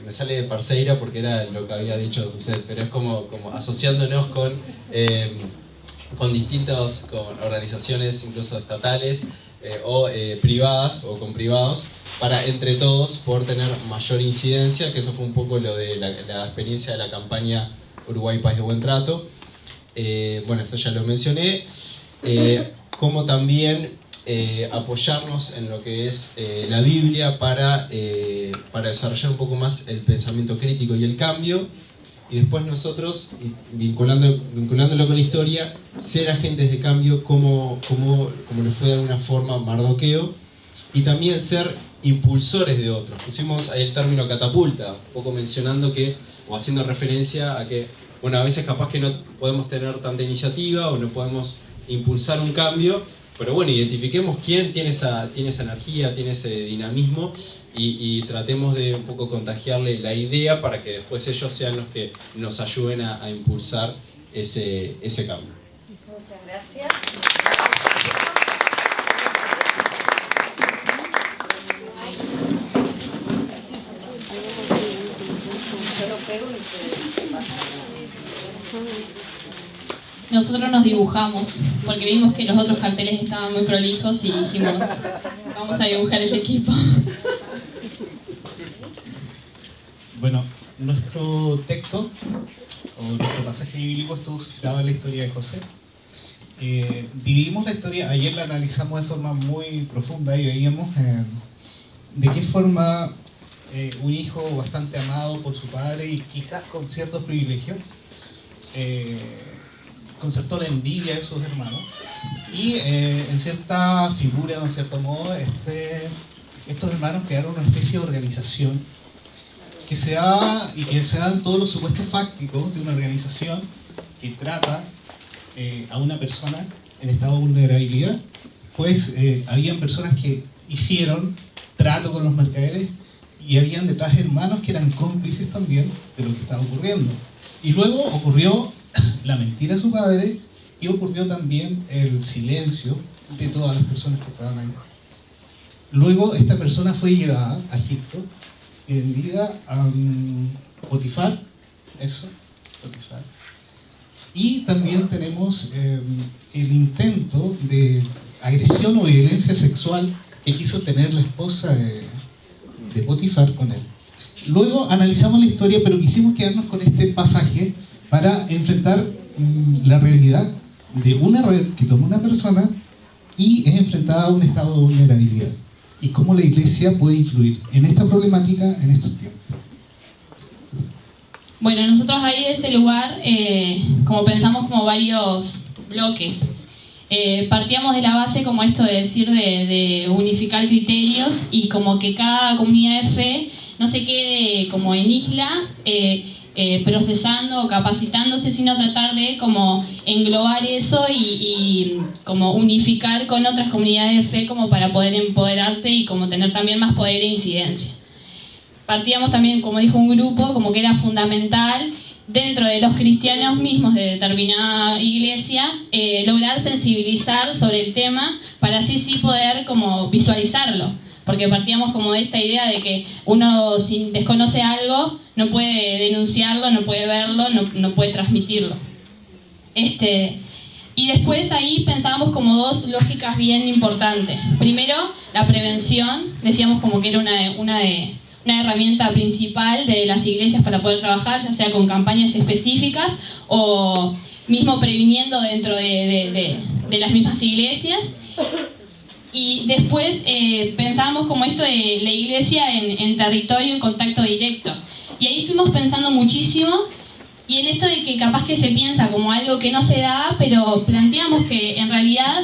me sale de parceira porque era lo que había dicho José, pero es como asociándonos con organizaciones incluso estatales o privadas o con privados, para entre todos poder tener mayor incidencia, que eso fue un poco lo de la experiencia de la campaña Uruguay Paz de Buen Trato. Esto ya lo mencioné, como también apoyarnos en lo que es la Biblia para desarrollar un poco más el pensamiento crítico y el cambio, y después nosotros, vinculándolo con la historia, ser agentes de cambio como lo fue de alguna forma Mardoqueo, y también ser impulsores de otros. Pusimos ahí el término catapulta, un poco mencionando o haciendo referencia a que, bueno, a veces capaz que no podemos tener tanta iniciativa o no podemos impulsar un cambio, pero bueno, identifiquemos quién tiene esa energía, tiene ese dinamismo, y tratemos de un poco contagiarle la idea para que después ellos sean los que nos ayuden a impulsar ese cambio. Muchas gracias. Nosotros nos dibujamos porque vimos que los otros carteles estaban muy prolijos y dijimos, vamos a dibujar el equipo. Bueno, nuestro texto o nuestro pasaje bíblico estuvo cifrado en la historia de José. Dividimos la historia, ayer la analizamos de forma muy profunda y veíamos de qué forma un hijo bastante amado por su padre y quizás con ciertos privilegios concertó la envidia de sus hermanos, y en cierta figura, en cierto modo, estos hermanos crearon una especie de organización que se dan todos los supuestos fácticos de una organización que trata a una persona en estado de vulnerabilidad. Pues habían personas que hicieron trato con los mercaderes y habían detrás hermanos que eran cómplices también de lo que estaba ocurriendo. Y luego ocurrió la mentira de su padre y ocurrió también el silencio de todas las personas que estaban ahí. Luego esta persona fue llevada a Egipto y vendida a Potifar, y también tenemos el intento de agresión o violencia sexual que quiso tener la esposa de Potifar con él. Luego analizamos la historia, pero quisimos quedarnos con este pasaje para enfrentar la realidad de una red que toma una persona y es enfrentada a un estado de vulnerabilidad, y cómo la iglesia puede influir en esta problemática en estos tiempos. Bueno, nosotros ahí de ese lugar, como pensamos como varios bloques, partíamos de la base como esto de decir de unificar criterios y como que cada comunidad de fe no se quede como en islas, procesando o capacitándose, sino tratar de como englobar eso y como unificar con otras comunidades de fe como para poder empoderarse y como tener también más poder e incidencia. partíamos también, como dijo un grupo, como que era fundamental dentro de los cristianos mismos de determinada iglesia, lograr sensibilizar sobre el tema para así sí poder como visualizarlo. Porque partíamos como de esta idea de que uno si desconoce algo no puede denunciarlo, no puede verlo, no puede transmitirlo. Y después ahí pensábamos como dos lógicas bien importantes. Primero, la prevención, decíamos como que era una herramienta principal de las iglesias para poder trabajar, ya sea con campañas específicas o mismo previniendo dentro de las mismas iglesias. Y después pensábamos como esto de la iglesia en territorio, en contacto directo. Y ahí estuvimos pensando muchísimo, y en esto de que capaz que se piensa como algo que no se da, pero planteamos que en realidad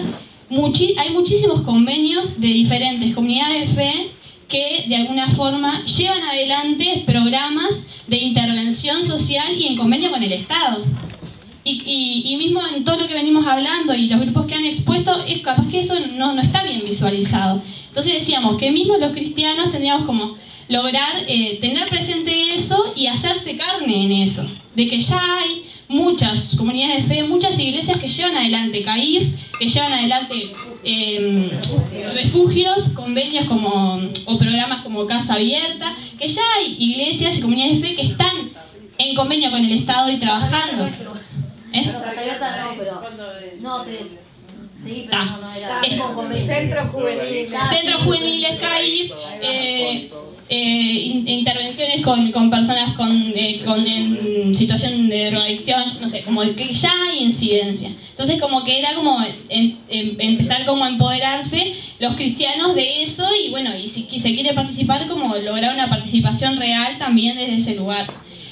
hay muchísimos convenios de diferentes comunidades de fe que de alguna forma llevan adelante programas de intervención social y en convenio con el Estado. Y mismo en todo lo que venimos hablando y los grupos que han expuesto, es capaz que eso no está bien visualizado. Entonces decíamos que mismo los cristianos tendríamos como lograr tener presente eso y hacerse carne en eso. De que ya hay muchas comunidades de fe, muchas iglesias que llevan adelante CAIF, que llevan adelante refugios, convenios o programas como Casa Abierta, que ya hay iglesias y comunidades de fe que están en convenio con el Estado y trabajando. Centros juveniles, CAIF, intervenciones con personas en situación de drogadicción, no sé, como que ya hay incidencia. Entonces como que era como empezar como a empoderarse los cristianos de eso y bueno, y si se quiere participar, como lograr una participación real también desde ese lugar.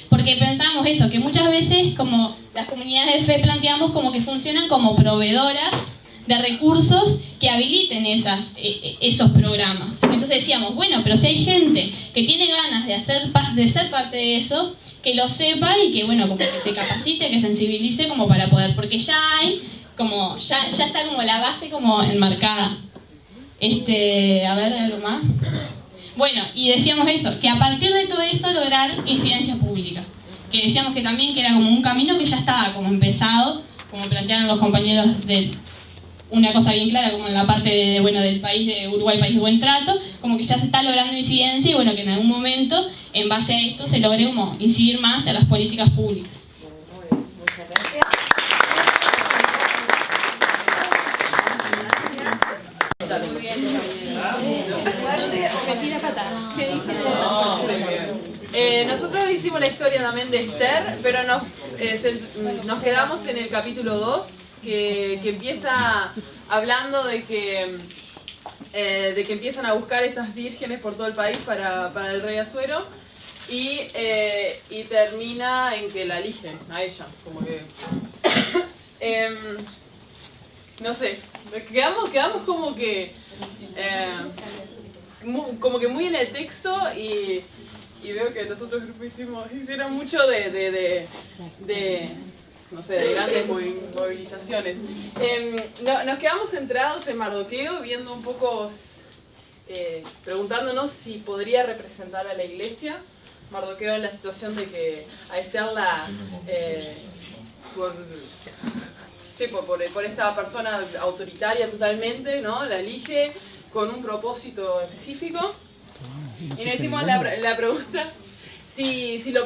Porque pensamos eso, que muchas veces como las comunidades de fe planteamos como que funcionan como proveedoras de recursos que habiliten esos programas. Entonces decíamos, bueno, pero si hay gente que tiene ganas de ser parte de eso, que lo sepa y que, bueno, como que se capacite, que sensibilice como para poder, porque ya hay, como, ya está como la base como enmarcada. A ver, ¿algo más? Bueno, y decíamos eso, que a partir de todo eso lograr incidencia pública. Que decíamos que también que era como un camino que ya estaba como empezado, como plantearon los compañeros de una cosa bien clara, como en la parte del país de Uruguay, país de buen trato, como que ya se está logrando incidencia y bueno, que en algún momento, en base a esto, se logre como incidir más en las políticas públicas. Muchas gracias. Muy bien. Nosotros hicimos la historia también de Esther, pero nos quedamos en el capítulo 2, que empieza hablando de que empiezan a buscar estas vírgenes por todo el país para el rey Asuero y termina en que la eligen a ella, como que no sé, quedamos como que muy en el texto y veo que los otros grupos hicieron mucho de no sé, de grandes movilizaciones. Nos quedamos centrados en Mardoqueo, viendo un poco, preguntándonos si podría representar a la iglesia. Mardoqueo en la situación de que a Esther por esta persona autoritaria totalmente, ¿no? La elige con un propósito específico. Y nos hicimos la pregunta si lo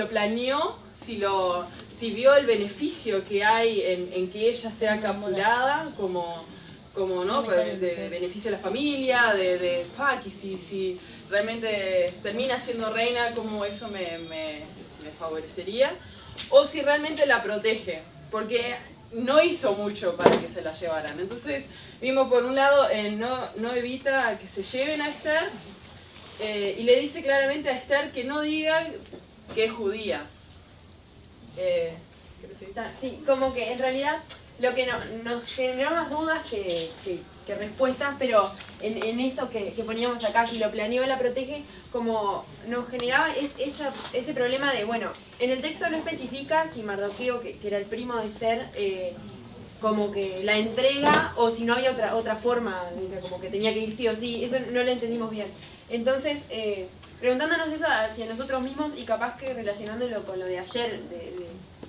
planeó, si vio el beneficio que hay en que ella sea capturada como ¿no? de beneficio a la familia, que si realmente termina siendo reina, como eso me favorecería, o si realmente la protege, porque no hizo mucho para que se la llevaran. Entonces vimos por un lado, no evita que se lleven a Esther, y le dice claramente a Esther que no diga que es judía. Sí, como que en realidad lo que nos generó más dudas que respuestas, pero en esto que poníamos acá, si lo planeó la protege, como nos generaba ese problema de, bueno, en el texto no especifica si Mardoqueo, que era el primo de Esther, como que la entrega, o si no había otra forma, o sea, como que tenía que ir sí o sí, eso no lo entendimos bien. Entonces, preguntándonos eso hacia nosotros mismos y capaz que relacionándolo con lo de ayer,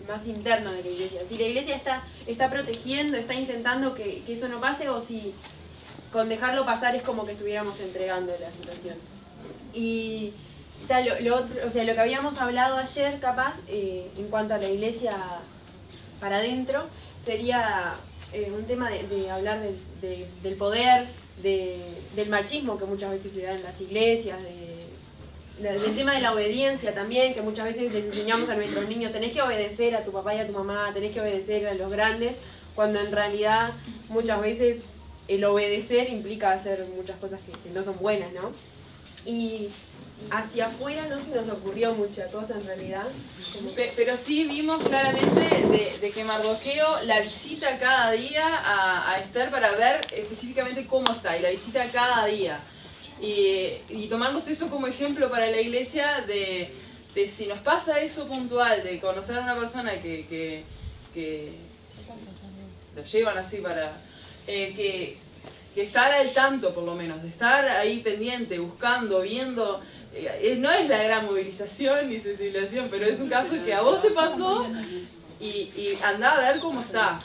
más interno de la iglesia. Si la iglesia está protegiendo, está intentando que eso no pase, o si con dejarlo pasar es como que estuviéramos entregando la situación. Y tal, o sea, lo que habíamos hablado ayer, capaz, en cuanto a la iglesia para adentro, sería un tema de hablar del poder, del machismo que muchas veces se da en las iglesias, del tema de la obediencia también, que muchas veces les enseñamos a nuestros niños, tenés que obedecer a tu papá y a tu mamá, tenés que obedecer a los grandes, cuando en realidad muchas veces el obedecer implica hacer muchas cosas que no son buenas, ¿no? Y hacia afuera no se nos ocurrió mucha cosa en realidad. Pero sí vimos claramente de que Mardoqueo la visita cada día a Esther para ver específicamente cómo está, y la visita cada día. Y tomarnos eso como ejemplo para la iglesia de si nos pasa eso puntual, de conocer a una persona que lo llevan así para... que estar al tanto por lo menos, de estar ahí pendiente, buscando, viendo... no es la gran movilización ni sensibilización, pero es un caso que a vos te pasó y andá a ver cómo está.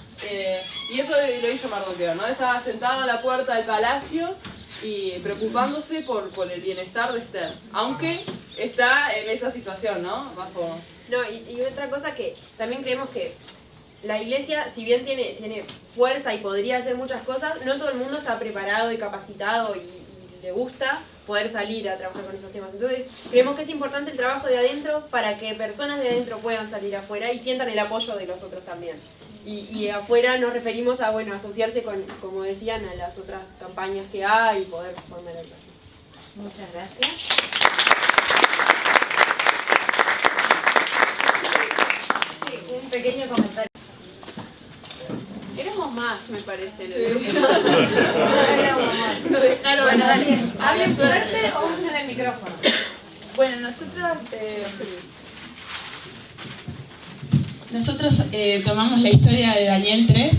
Y eso lo hizo Mardoqueo, ¿no? Estaba sentado en la puerta del palacio y preocupándose por el bienestar de Esther, aunque está en esa situación, ¿no? No, y otra cosa que también creemos que la iglesia, si bien tiene fuerza y podría hacer muchas cosas, no todo el mundo está preparado y capacitado y le gusta poder salir a trabajar con esos temas. Entonces, creemos que es importante el trabajo de adentro para que personas de adentro puedan salir afuera y sientan el apoyo de los otros también. Y afuera nos referimos a, bueno, asociarse con, como decían, a las otras campañas que hay y poder formar el plan. Muchas gracias. Sí, un pequeño comentario. Éramos más, me parece. Éramos más. Nos dejaron. Bueno, dale. ¿Hablen fuerte o usen el micrófono? Bueno, nosotros tomamos la historia de Daniel 3,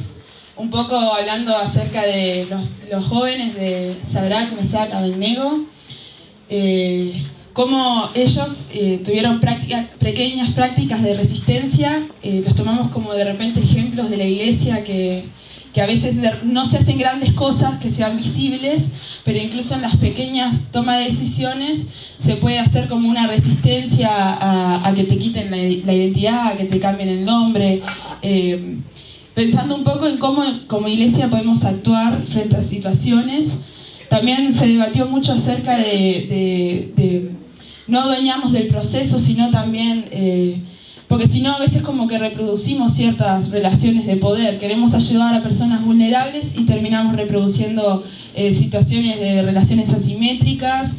un poco hablando acerca de los jóvenes de Sadrach, Mesach, Abednego, cómo ellos tuvieron pequeñas prácticas de resistencia. Los tomamos como de repente ejemplos de la iglesia que a veces no se hacen grandes cosas que sean visibles, pero incluso en las pequeñas tomas de decisiones se puede hacer como una resistencia a que te quiten la identidad, a que te cambien el nombre, pensando un poco en cómo como iglesia podemos actuar frente a situaciones. También se debatió mucho acerca de no adueñarnos del proceso, sino también... porque si no, a veces como que reproducimos ciertas relaciones de poder. Queremos ayudar a personas vulnerables y terminamos reproduciendo situaciones de relaciones asimétricas,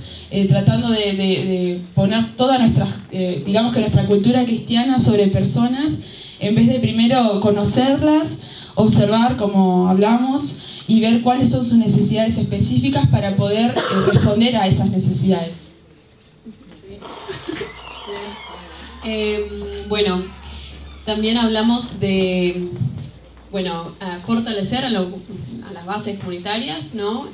tratando de poner toda digamos que nuestra cultura cristiana sobre personas, en vez de primero conocerlas, observar como hablamos y ver cuáles son sus necesidades específicas para poder responder a esas necesidades. Bueno, también hablamos de fortalecer a las bases comunitarias, ¿no?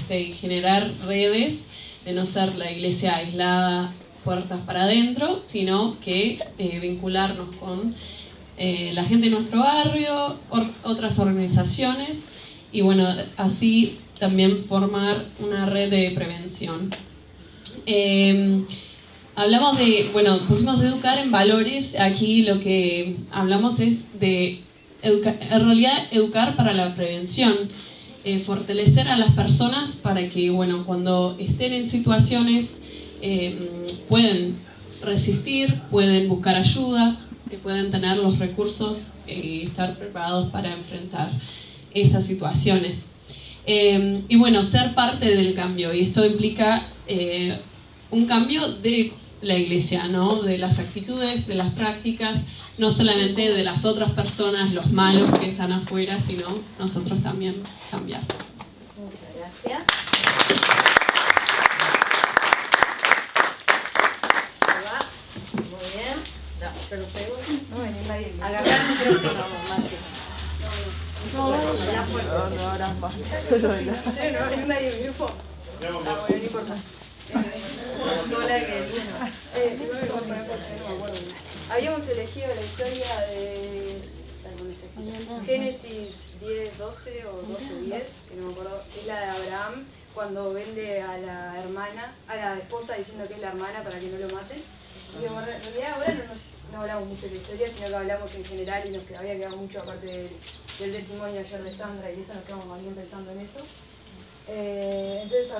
Generar redes, de no ser la iglesia aislada, puertas para adentro, sino que vincularnos con la gente de nuestro barrio, otras organizaciones, y bueno, así también formar una red de prevención. Hablamos pusimos de educar en valores. Aquí lo que hablamos es de en realidad educar para la prevención, fortalecer a las personas para que, cuando estén en situaciones pueden resistir, pueden buscar ayuda, pueden tener los recursos y estar preparados para enfrentar esas situaciones. Ser parte del cambio, y esto implica un cambio de la iglesia, ¿no? De las actitudes, de las prácticas, no solamente de las otras personas, los malos que están afuera, sino nosotros también cambiar. Muchas gracias. Muy bien. No, yo lo pego. No, agarrar el micrófono, Mati. No. ahora más. No, nadie en mi grupo. Bueno, no importa. Sola que habíamos elegido la historia de Génesis 10:12 o 12:10, que no me acuerdo, es la de Abraham cuando vende a la hermana, a la esposa diciendo que es la hermana para que no lo maten. Y en realidad ahora no hablamos mucho de la historia, sino que hablamos en general y nos había quedado mucho aparte del testimonio ayer de Sandra y eso nos quedamos más bien pensando en eso. Entonces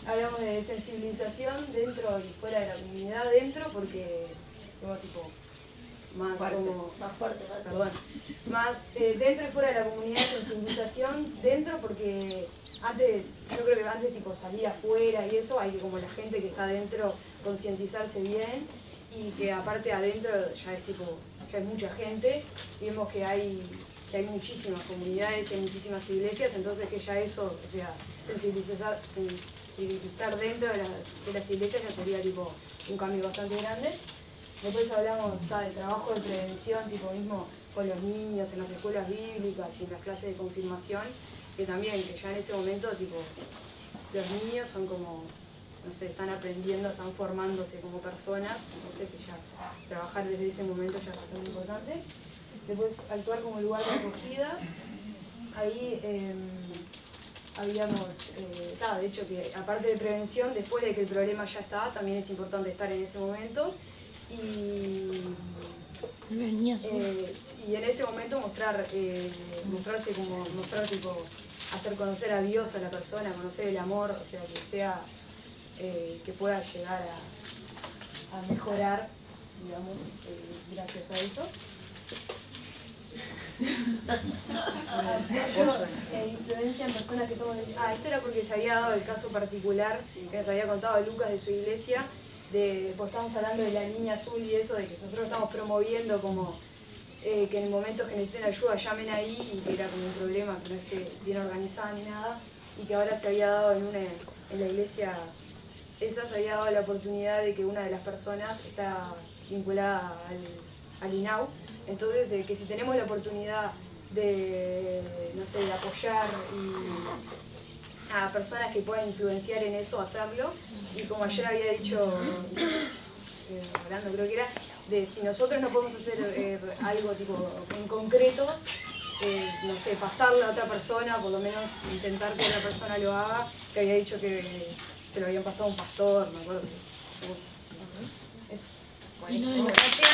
hablamos de sensibilización dentro y fuera de la comunidad, dentro porque como tipo más fuerte, más dentro y fuera de la comunidad, sensibilización dentro porque antes, yo creo que antes tipo salir afuera y eso, hay que como la gente que está adentro concientizarse bien y que aparte adentro ya es tipo, ya hay mucha gente y vemos que hay muchísimas comunidades y hay muchísimas iglesias, entonces que ya eso, o sea, sensibilizar dentro de las iglesias ya sería tipo un cambio bastante grande. Después hablamos del trabajo de prevención, tipo mismo con los niños en las escuelas bíblicas y en las clases de confirmación, que también, que ya en ese momento tipo los niños son como, no sé, están aprendiendo, están formándose como personas, entonces que ya trabajar desde ese momento ya es bastante importante. Después actuar como lugar de acogida, ahí habíamos, de hecho que aparte de prevención, después de que el problema ya está, también es importante estar en ese momento y en ese momento mostrarse como, hacer conocer a Dios a la persona, conocer el amor, o sea, que sea, que pueda llegar a mejorar, digamos, gracias a eso. Influencia en personas que toman... esto era porque se había dado el caso particular que nos había contado Lucas de su iglesia, pues estamos hablando de la niña azul y eso, de que nosotros estamos promoviendo como que en momentos que necesiten ayuda llamen ahí y que era como un problema, que no esté bien organizada ni nada, y que ahora se había dado en la iglesia esa, se había dado la oportunidad de que una de las personas está vinculada al INAU, entonces de que si tenemos la oportunidad de, no sé, de apoyar a personas que puedan influenciar en eso, hacerlo, y como ayer había dicho Orlando, creo que era, de si nosotros no podemos hacer algo tipo en concreto, no sé, pasarlo a otra persona, por lo menos intentar que otra persona lo haga, que había dicho que se lo habían pasado a un pastor, me acuerdo. Eso. Buenísimo, gracias.